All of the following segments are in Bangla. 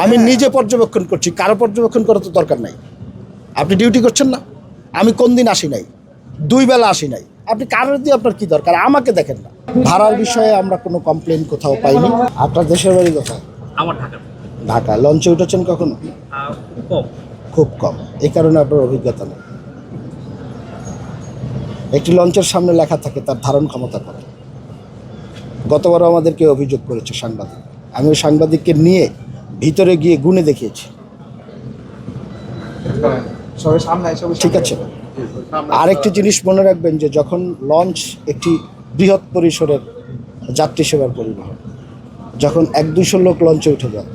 আমি নিজে পর্যবেক্ষণ করছি, কারো পর্যবেক্ষণ করার তো দরকার নাই। আপনি ডিউটি করছেন না, আমি কোন দিন আসি নাই, 2 বেলা আসি নাই, আপনি কারোর দিয়ে আপনার কি দরকার, আমাকে দেখেন না। ভাড়ার বিষয়ে আমরা কোনো কমপ্লেন কোথাও পাইনি। আপনার দেশের বাড়ি কোথায়? আমার ঢাকা। ঢাকা। লঞ্চে উঠেছেন কখনো? কম। খুব কম, এই কারণে আপনার অভিজ্ঞতা নেই। একটি লঞ্চের সামনে লেখা থাকে তার ধারণ ক্ষমতা কত। গতবারও আমাদেরকে অভিযোগ করেছে সাংবাদিক, আমি ওই সাংবাদিককে নিয়ে ভিতরে গিয়ে গুনে দেখিয়েছি। ঠিক আছে। আরেকটি জিনিস মনে রাখবেন যে যখন লঞ্চ একটি বৃহৎ পরিসরের যাত্রী সেবার পরিবহন, যখন 100-200 লোক লঞ্চে উঠে যায়,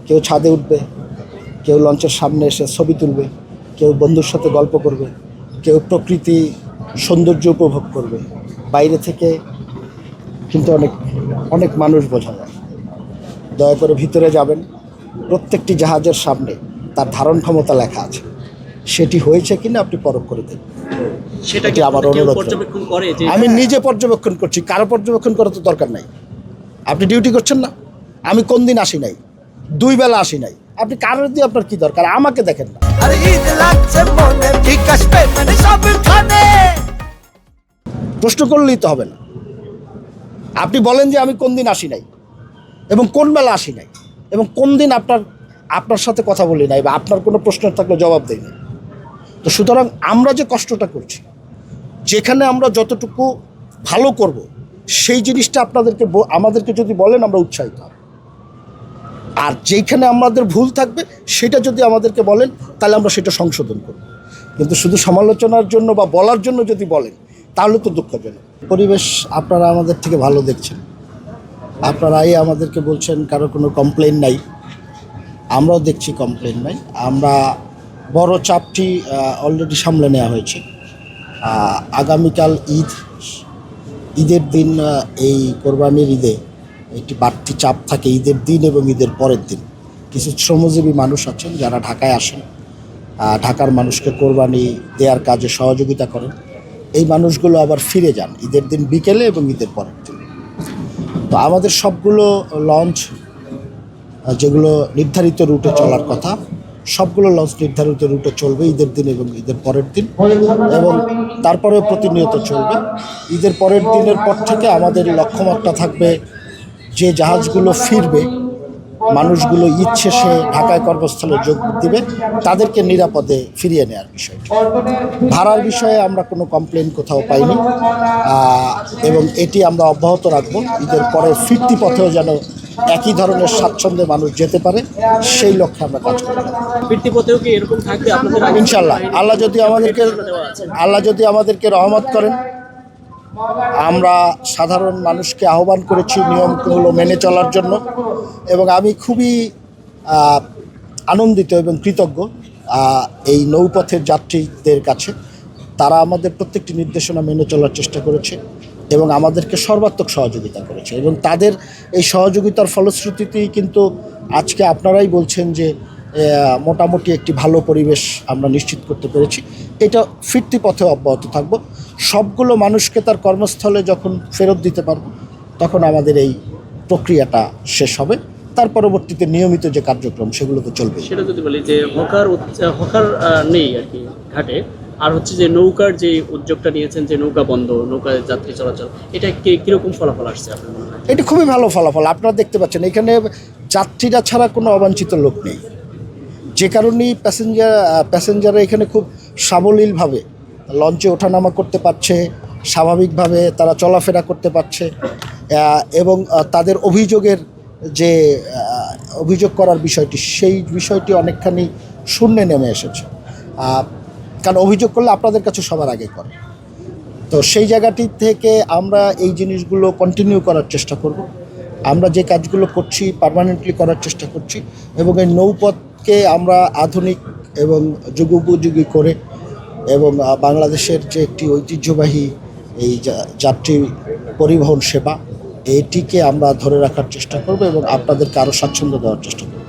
কেউ ছাদে উঠবে, কেউ লঞ্চের সামনে এসে ছবি তুলবে, কেউ বন্ধুর সাথে গল্প করবে, কেউ প্রকৃতি সৌন্দর্য উপভোগ করবে, বাইরে থেকে কিন্তু অনেক অনেক মানুষ বোঝা যায়। দয়া করে ভিতরে যাবেন, প্রত্যেকটি জাহাজের সামনে তার ধারণ ক্ষমতা লেখা আছে, সেটি হয়েছে কিনা আপনি পরখ করে দেখবেন। সেটা কি আমার অনুরোধ। পর্যবেক্ষণ করে যে আমি নিজে পর্যবেক্ষণ করছি, কারো পর্যবেক্ষণ করার তো দরকার নাই। আপনি ডিউটি করছেন না, আমি কোন দিন আসি নাই, 2 বেলা আসি নাই, আপনি কারোর দিয়ে আপনার কি দরকার, আমাকে দেখেন না। প্রশ্ন করলেই তো হবে না। আপনি বলেন যে আমি কোন দিন আসি নাই এবং কোন বেলা আসি নাই এবং কোন দিন আপনার সাথে কথা বলি নাই বা আপনার কোনো প্রশ্ন থাকলে জবাব দেই না। তো সুতরাং আমরা যে কষ্টটা করছি, যেখানে আমরা যতটুকু ভালো করব সেই জিনিসটা আমাদেরকে যদি বলেন আমরা উৎসাহিত হব, আর যেখানে আমাদের ভুল থাকবে সেটা যদি আমাদেরকে বলেন তাহলে আমরা সেটা সংশোধন করব। কিন্তু শুধু সমালোচনার জন্য বা বলার জন্য যদি বলেন তাহলে তো দুঃখজনক। পরিবেশ আপনারা আমাদের থেকে ভালো দেখছেন, আপনারাই আমাদেরকে বলছেন কারো কোনো কমপ্লেন নাই, আমরাও দেখছি কমপ্লেন নাই। আমরা বড় চাপটি অলরেডি সামলে নেওয়া হয়েছে। আগামীকাল ঈদের দিন, এই কোরবানির ঈদে একটি বাড়তি চাপ থাকে ঈদের দিন এবং ঈদের পরের দিন। কিছু শ্রমজীবী মানুষ আছেন যারা ঢাকায় আসেন, ঢাকার মানুষকে কোরবানি দেওয়ার কাজে সহযোগিতা করেন। এই মানুষগুলো আবার ফিরে যান ঈদের দিন বিকেলে এবং ঈদের পরের দিন। তো আমাদের সবগুলো লঞ্চ যেগুলো নির্ধারিত রুটে চলার কথা, সবগুলো লঞ্চ নির্ধারিত রুটে চলবে ঈদের দিন এবং ঈদের পরের দিন, এবং তারপরেও প্রতিনিয়ত চলবে। ঈদের পরের দিনের পর থেকে আমাদের লক্ষ্যমাত্রা থাকবে যে জাহাজগুলো ফিরবে, মানুষগুলো ঈদ শেষে ঢাকায় কর্মস্থলে যোগ দিবে, তাদেরকে নিরাপদে ফিরিয়ে নেওয়ার বিষয়টি। ভাড়ার বিষয়ে আমরা কোনো কমপ্লেন কোথাও পাইনি এবং এটি আমরা অব্যাহত রাখবো। ঈদের পরে ফিরতি পথেও যেন একই ধরনের স্বাচ্ছন্দ্যে মানুষ যেতে পারে সেই লক্ষ্যে আমরা কাজ করব। ফিরতি পথেও কি এরকম থাকবে আপনাদের? ইনশাআল্লাহ, আল্লাহ যদি আমাদেরকে রহমত করেন, আমরা সাধারণ মানুষকে আহ্বান করেছি নিয়মগুলো মেনে চলার জন্য, এবং আমি খুবই আনন্দিত এবং কৃতজ্ঞ এই নৌপথের যাত্রীদের কাছে। তারা আমাদের প্রত্যেকটি নির্দেশনা মেনে চলার চেষ্টা করেছে এবং আমাদেরকে সর্বাত্মক সহযোগিতা করেছে, এবং তাদের এই সহযোগিতার ফলশ্রুতিতেই কিন্তু আজকে আপনারাই বলছেন যে মোটামুটি একটি ভালো পরিবেশ আমরা নিশ্চিত করতে পেরেছি। এটা ফিরতি পথে অব্যাহত থাকব। সবগুলো মানুষকে তার কর্মস্থলে যখন ফেরত দিতে পারব তখন আমাদের এই প্রক্রিয়াটা শেষ হবে। তার পরবর্তীতে নিয়মিত যে কার্যক্রম সেগুলো তো চলবে। সেটা যদি বলি যে হকার নেই আর কি ঘাটে, আর হচ্ছে যে নৌকার যে উদ্যোগটা নিয়েছেন যে নৌকা বন্ধ, নৌকায় যাত্রী চলাচল, এটা কীরকম ফলাফল আসছে আপনার মনে হয়? এটা খুবই ভালো ফলাফল। আপনারা দেখতে পাচ্ছেন এখানে যাত্রীরা ছাড়া কোনো অবাঞ্ছিত লোক নেই, যে কারণেই প্যাসেঞ্জাররা এখানে খুব সাবলীলভাবে লঞ্চে ওঠানামা করতে পারছে, স্বাভাবিকভাবে তারা চলাফেরা করতে পারছে, এবং তাদের যে অভিযোগ করার বিষয়টি, সেই বিষয়টি অনেকখানি শূন্যে নেমে এসেছে। কারণ অভিযোগ করলে আপনাদের কাছে সবার আগে করে। তো সেই জায়গাটি থেকে আমরা এই জিনিসগুলো কন্টিনিউ করার চেষ্টা করব। আমরা যে কাজগুলো করছি পার্মানেন্টলি করার চেষ্টা করছি, এবং এই নৌপথকে আমরা আধুনিক এবং যুগোপযোগী করে, এবং বাংলাদেশের যে একটি ঐতিহ্যবাহী এই যাত্রী পরিবহন সেবা, এটিকে আমরা ধরে রাখার চেষ্টা করব এবং আপনাদেরকে আরও স্বাচ্ছন্দ্য দেওয়ার চেষ্টা করব।